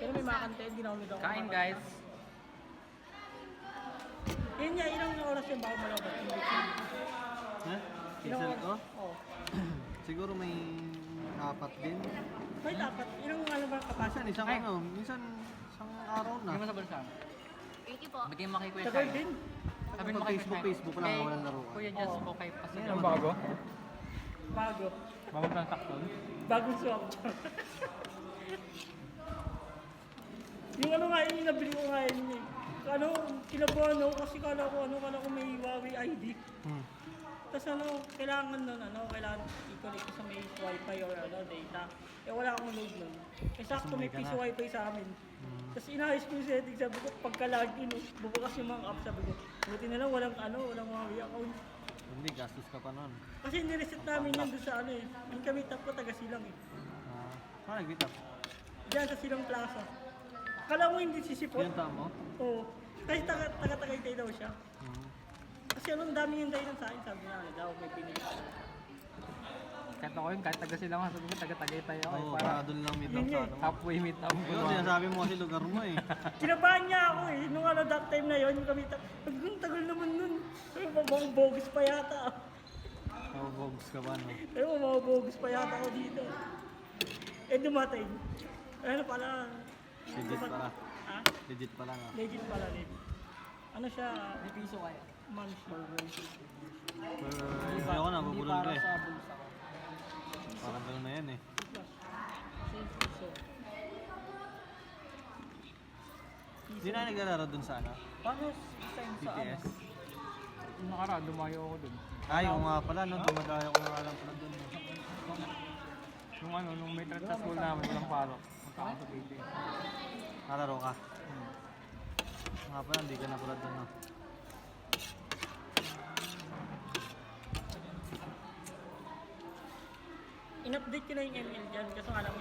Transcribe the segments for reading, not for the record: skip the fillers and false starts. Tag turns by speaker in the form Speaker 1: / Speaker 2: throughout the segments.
Speaker 1: Pero may makakanta yun, dinawin ako.
Speaker 2: Kain guys.
Speaker 1: Yun nga, ilang oras yung bago malabas.
Speaker 3: Ha?
Speaker 1: Ilang
Speaker 3: Diesel
Speaker 1: oras?
Speaker 3: ko?
Speaker 1: Oo.
Speaker 3: Siguro may 4 din.
Speaker 1: May dapat, ilang ano ba kapasa?
Speaker 3: Minsan isang
Speaker 2: Ay.
Speaker 3: minsan isang araw na.
Speaker 2: Hindi mo sa bulsa.
Speaker 4: Thank you po.
Speaker 2: Bigyan mo kay Kuya
Speaker 1: Tagal
Speaker 2: Shine.
Speaker 1: din.
Speaker 2: Sabi mo
Speaker 3: Pag
Speaker 2: kay
Speaker 3: Facebook,
Speaker 2: Kuya Shine.
Speaker 3: Facebook lang,
Speaker 2: Kay
Speaker 3: walang laruan.
Speaker 2: Kuya Jess
Speaker 1: Oo.
Speaker 2: po kay Pasig.
Speaker 3: Ano
Speaker 2: bago?
Speaker 1: Bago.
Speaker 2: Bago transaction?
Speaker 1: Bagong swap. Yung ano nga yun, yung nabili ko nga yun eh. Ano, kinabuhan ako kasi kala ko may Huawei ID. Tapos ano, kailangan nun, kailangan i-connect ko sa may wifi or data. Eh wala akong load nun. Eh sakto may piso wifi sa amin. Tapos inayos ko yung setting, sabi ko, pagka-login, bubukas yung mga apps, sabi ko, buti na lang walang Huawei account.
Speaker 3: Hindi, gastos ka pa nun.
Speaker 1: Kasi nireset namin yun doon sa ano eh. Yung kami tap ko, taga Silang eh.
Speaker 3: Saan nag-meet up?
Speaker 1: Diyan sa Silang Plaza. Kala mo hindi sisipot?
Speaker 3: Pinunta mo?
Speaker 1: Oo. Kasi taga-Tagaytay daw siya. Kasi anong dami yung dahilan sa akin, sabi niya, daw may pinili.
Speaker 2: Kahit ako yun, kahit taga sila nga, sabi mo taga-Tagaytay ako.
Speaker 3: Oo,
Speaker 2: Para
Speaker 3: para doon lang meet up
Speaker 1: Yun
Speaker 3: sa
Speaker 1: eh.
Speaker 3: ano.
Speaker 2: halfway meet up.
Speaker 3: Yun, sinasabi mo kasi lugar mo eh.
Speaker 1: Kinabahan niya ako eh. Nung that time na yun, yung kami tap. Ang tagal naman nun. Pero mga bogus pa yata.
Speaker 3: Mabubogs ka ba, no?
Speaker 1: Pero mga bogus pa yata ako dito. Eh dumating. Ano pala?
Speaker 3: Legit pala.
Speaker 1: Ha?
Speaker 3: Legit pala nga.
Speaker 1: Legit pala rin. Ano siya?
Speaker 2: May piso kaya.
Speaker 1: Monthly.
Speaker 3: Ayoko na, bubulol ka eh.
Speaker 2: bulsa ko.
Speaker 3: Parang gano'n na yan eh.
Speaker 1: Same piso.
Speaker 3: Hindi na naglalaro dun sa ano?
Speaker 1: Paano sign sa ano?
Speaker 3: BTS?
Speaker 2: Yung nakaraan, dumayo ako dun.
Speaker 3: Ay, oo nga pala, no? Dumadaya ko nga lang pala dun. No?
Speaker 2: Nung may thread sa school namin, walang paro. Punta ako sa PT.
Speaker 3: Nalaro ka? Nga pala, hindi ka na pala dun, no?
Speaker 1: In-update ko na yung ML dyan kasi nga lang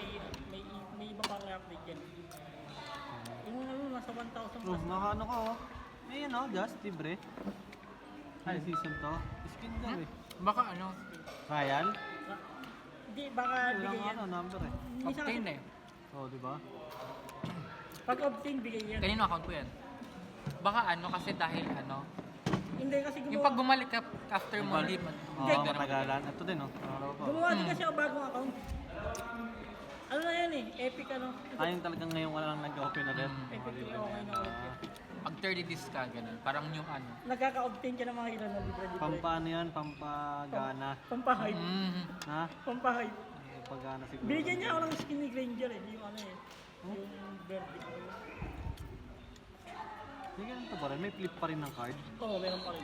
Speaker 1: may iba pang i-update dyan. Yung ano, nasa 1,000
Speaker 3: Bro,
Speaker 1: plus.
Speaker 3: nakaano ka oh. May ano, just libre. Ay, season to. Skin daw eh.
Speaker 2: Baka ano,
Speaker 3: Trial?
Speaker 1: Hindi, baka
Speaker 3: Walang
Speaker 1: bigay yan.
Speaker 3: ano, number eh.
Speaker 1: Minsan
Speaker 2: obtain
Speaker 1: kasi,
Speaker 2: eh.
Speaker 3: Oh, di ba?
Speaker 1: pag obtain, bigay yan.
Speaker 2: Kanino account ko yan? Baka ano, kasi dahil ano,
Speaker 1: Hindi kasi
Speaker 2: yung pag bumalik ka after mo leave,
Speaker 3: Oo,
Speaker 1: Hindi,
Speaker 3: matagalan. Ito din oh. Nalaro ko.
Speaker 1: gumawa din kasi ako bagong account. Ano na yan eh, epic ano.
Speaker 3: Tayong talagang ngayon ka lang nag-open na rin.
Speaker 1: Epic yung okay na ulit.
Speaker 2: pag 30 days ka, ganun. Parang yung ano.
Speaker 1: Nagkaka-obtain ka ng mga ilan na libre-libre.
Speaker 3: Pampaano yan? Pampagana.
Speaker 1: Pampahype.
Speaker 3: Ha?
Speaker 1: Pampahype.
Speaker 3: Pampagana siguro.
Speaker 1: Binigyan niya ako ng skin ni Granger eh, yung ano eh. Yung verdict.
Speaker 3: Hindi ganun to pa rin. May flip pa rin ng card.
Speaker 1: Oo, meron pa rin.